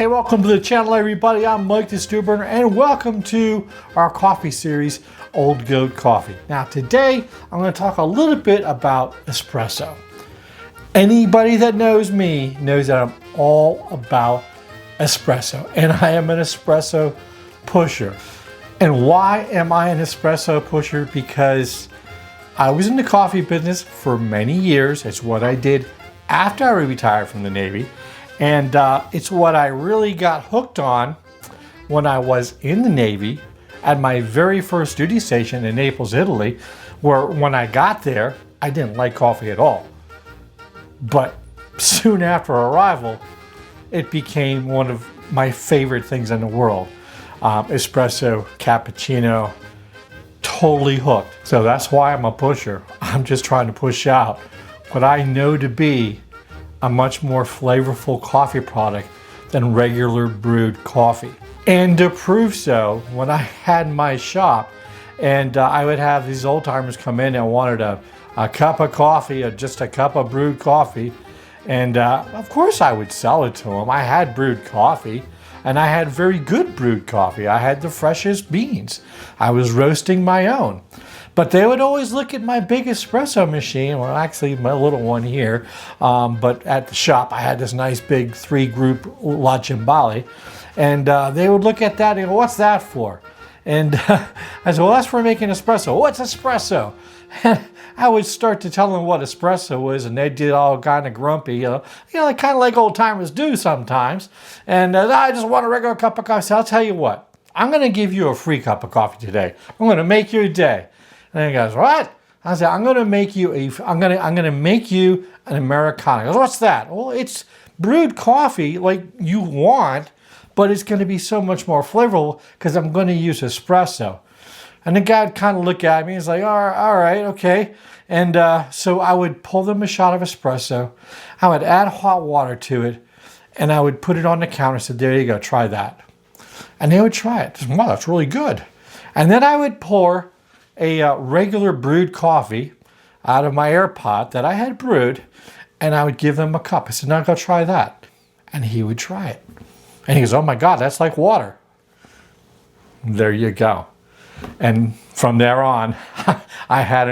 Hey, welcome to the channel, everybody. I'm Mike the Stew Burner, and welcome to our coffee series, Old Goat Coffee. Now, today I'm going to talk a little bit about espresso. Anybody that knows me knows that I'm all about espresso, and I am an espresso pusher. And why am I an espresso pusher? Because I was in the coffee business for many years. It's what I did after I retired from the Navy. And it's what I really got hooked on when I was in the Navy at my very first duty station in Naples, Italy, where when I got there, I didn't like coffee at all. But soon after arrival, it became one of my favorite things in the world. Espresso, cappuccino, totally hooked. So that's why I'm a pusher. I'm just trying to push out what I know to be a much more flavorful coffee product than regular brewed coffee. And to prove so, when I had my shop and I would have these old timers come in and wanted a cup of coffee or just a cup of brewed coffee, and of course I would sell it to them. I had brewed coffee, and I had very good brewed coffee. I had the freshest beans. I was roasting my own. But they would always look at my big espresso machine, well actually my little one here, but at the shop I had this nice big 3-group La Cimbali, and they would look at that and go, what's that for? And I said, well, that's for making espresso. What's espresso? And I would start to tell them what espresso was, and they did all kind of grumpy, you know, kind of like old timers do sometimes. And I just want a regular cup of coffee. So I'll tell you what, I'm going to give you a free cup of coffee today. I'm going to make your day. And he goes, what? I said, I'm going to make you an Americano. He goes, what's that? Well, it's brewed coffee like you want, but it's going to be so much more flavorful because I'm going to use espresso. And the guy would kind of look at me. He's like, all right, okay. And so I would pull them a shot of espresso. I would add hot water to it, and I would put it on the counter and say, there you go, try that. And they would try it. Wow, that's really good. And then I would pour a regular brewed coffee out of my air pot that I had brewed, and I would give them a cup. I said, now go try that. And he would try it. And he goes, oh my God, that's like water. There you go. And from there on, I had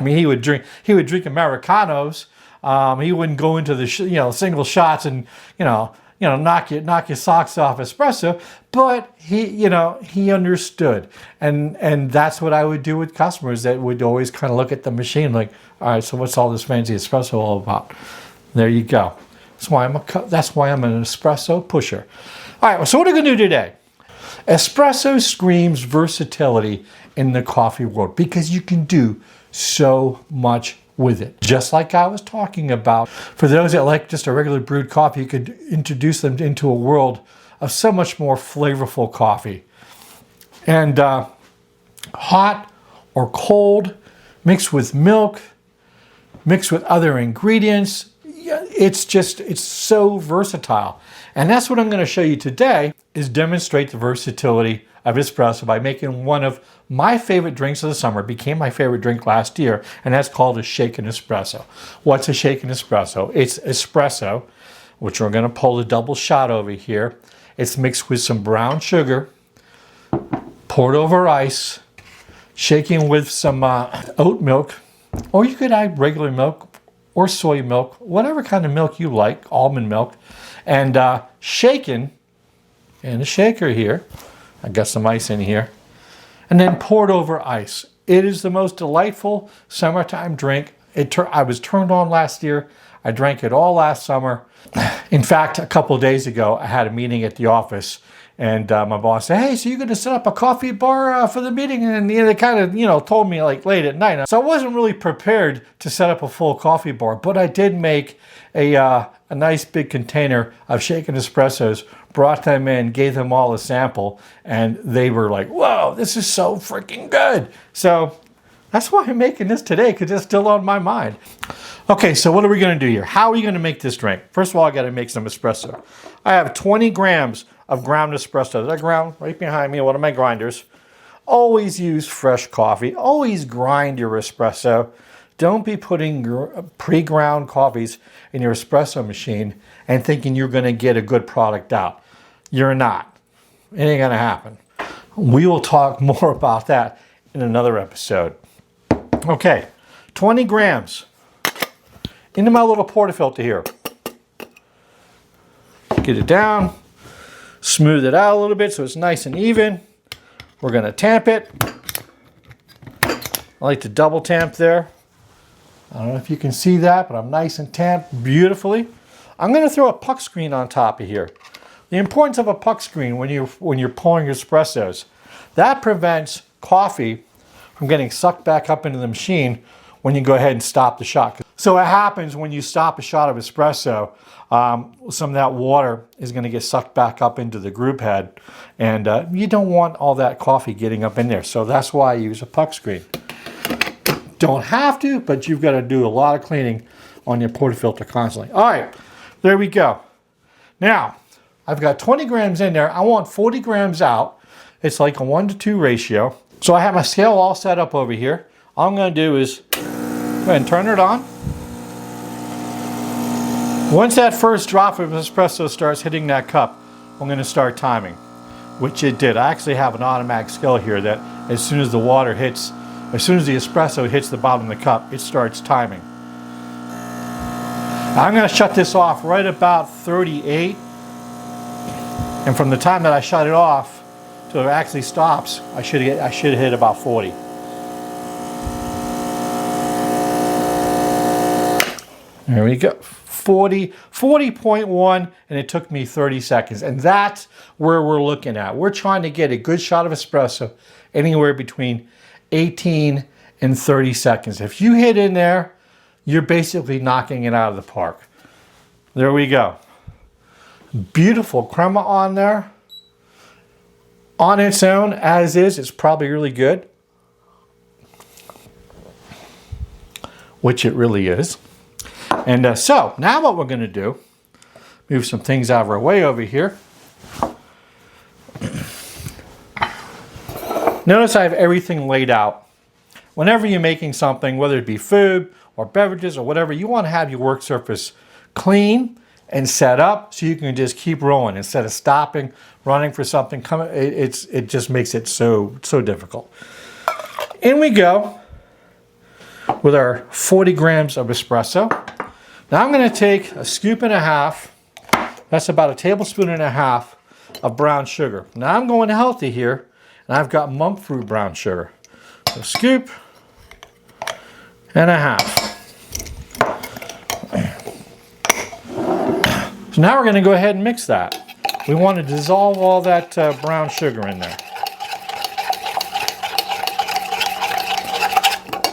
he would drink Americanos. He wouldn't go into the single shots and knock your socks off espresso, but he understood, and that's what I would do with customers that would always kind of look at the machine like, all right, so what's all this fancy espresso all about? There you go. That's why I'm an espresso pusher. All right, so what are we going to do today? Espresso screams versatility in the coffee world because you can do so much with it. Just like I was talking about, for those that like just a regular brewed coffee, you could introduce them into a world of so much more flavorful coffee. And hot or cold, mixed with milk, mixed with other ingredients, it's so versatile. And that's what I'm going to show you today, is demonstrate the versatility of espresso by making one of my favorite drinks of the summer. It became my favorite drink last year, and that's called a shaken espresso. What's a shaken espresso? It's espresso, which we're going to pull a double shot over here. It's mixed with some brown sugar, poured over ice, shaken with some oat milk, or you could add regular milk or soy milk, whatever kind of milk you like, almond milk, and shaken in a shaker here. I got some ice in here, and then poured over ice. It is the most delightful summertime drink. I was turned on last year. I drank it all last summer. In fact, a couple of days ago, I had a meeting at the office, and my boss said, hey, so you're going to set up a coffee bar for the meeting? And they kind of, told me like late at night. So I wasn't really prepared to set up a full coffee bar, but I did make a nice big container of shaken espressos, brought them in, gave them all a sample, and they were like, whoa, this is so freaking good. So that's why I'm making this today, because it's still on my mind. Okay, so what are we going to do here? How are we going to make this drink? First of all, I got to make some espresso. I have 20 grams of ground espresso that I ground right behind me, one of my grinders. Always use fresh coffee. Always grind your espresso. Don't be putting pre-ground coffees in your espresso machine and thinking you're going to get a good product out. you're not. It ain't gonna happen. We will talk more about that in another episode. Okay, 20 grams into my little portafilter here. Get it down, smooth it out a little bit so it's nice and even. We're gonna tamp it. I like to double tamp there. I don't know if you can see that, but I'm nice and tamped beautifully. I'm gonna throw a puck screen on top of here. The importance of a puck screen when you're pouring your espressos, that prevents coffee from getting sucked back up into the machine when you go ahead and stop the shot. So what happens when you stop a shot of espresso, some of that water is going to get sucked back up into the group head, and you don't want all that coffee getting up in there. So that's why I use a puck screen. Don't have to, but you've got to do a lot of cleaning on your portafilter constantly. All right, there we go. Now, I've got 20 grams in there. I want 40 grams out. It's like a 1-to-2 ratio. So I have my scale all set up over here. All I'm going to do is go ahead and turn it on. Once that first drop of espresso starts hitting that cup, I'm going to start timing, which it did. I actually have an automatic scale here that as soon as the water hits, as soon as the espresso hits the bottom of the cup, it starts timing. Now I'm going to shut this off right about 38. And from the time that I shut it off till it actually stops, I should hit about 40. There we go. 40.1, and it took me 30 seconds. And that's where we're looking at. We're trying to get a good shot of espresso anywhere between 18 and 30 seconds. If you hit in there, you're basically knocking it out of the park. There we go. Beautiful crema on there. On its own, as is, it's probably really good. Which it really is. And so, now what we're going to do, move some things out of our way over here. Notice I have everything laid out. Whenever you're making something, whether it be food or beverages or whatever, you want to have your work surface clean and set up so you can just keep rolling instead of stopping, running for something. It just makes it so difficult. In we go with our 40 grams of espresso. Now I'm going to take a scoop and a half, that's about a tablespoon and a half of brown sugar. Now I'm going healthy here, and I've got monk fruit brown sugar. So a scoop and a half. So now we're going to go ahead and mix that. We want to dissolve all that brown sugar in there.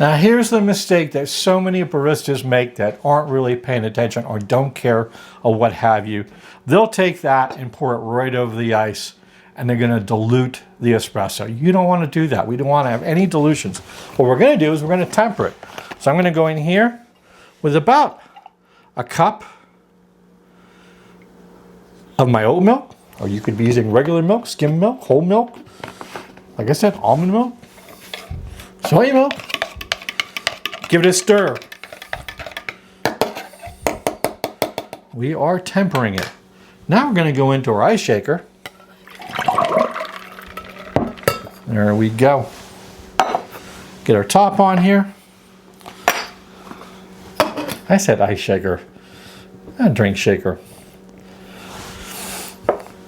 Now here's the mistake that so many baristas make that aren't really paying attention or don't care or what have you. They'll take that and pour it right over the ice, and they're going to dilute the espresso. You don't want to do that. We don't want to have any dilutions. What we're going to do is we're going to temper it. So I'm going to go in here with about a cup of my oat milk, or you could be using regular milk, skim milk, whole milk, like I said, almond milk, soy milk. Give it a stir. We are tempering it. Now we're going to go into our ice shaker. There we go. Get our top on here. I said ice shaker, not drink shaker.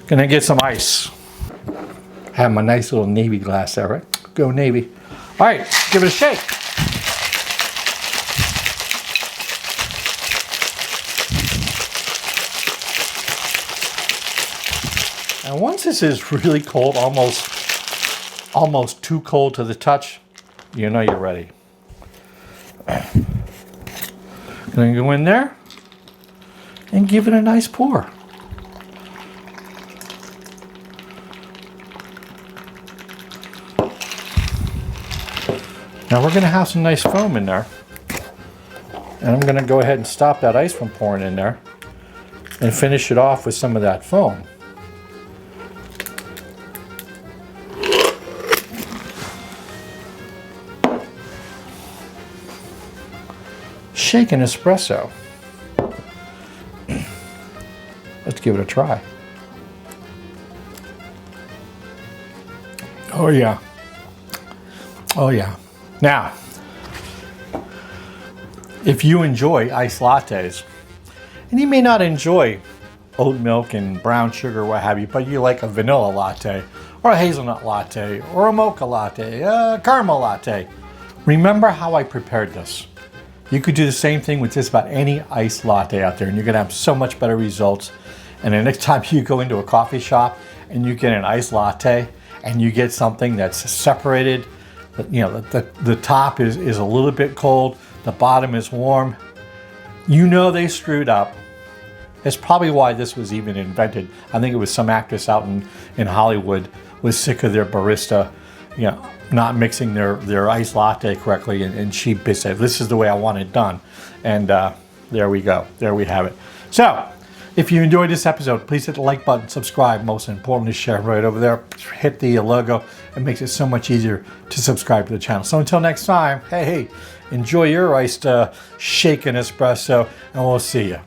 Gonna get some ice. Have my nice little Navy glass there, right? Go Navy. All right, give it a shake. And once this is really cold, almost too cold to the touch, you know you're ready. Gonna go in there and give it a nice pour. Now we're gonna have some nice foam in there. And I'm gonna go ahead and stop that ice from pouring in there and finish it off with some of that foam. Shaken espresso. Let's give it a try. Oh yeah. Oh yeah. Now, if you enjoy iced lattes, and you may not enjoy oat milk and brown sugar, what have you, but you like a vanilla latte, or a hazelnut latte, or a mocha latte, a caramel latte, remember how I prepared this. You could do the same thing with just about any iced latte out there, and you're gonna have so much better results. And the next time you go into a coffee shop and you get an iced latte, and you get something that's separated, you know, the top is a little bit cold, the bottom is warm, you know they screwed up. It's probably why this was even invented. I think it was some actress out in Hollywood was sick of their barista, you know, not mixing their iced latte correctly, and she said, this is the way I want it done. And there we go. There we have it. So, if you enjoyed this episode, please hit the like button, subscribe, most importantly, share right over there. Hit the logo. It makes it so much easier to subscribe to the channel. So until next time, hey, enjoy your iced shaken espresso, and we'll see you.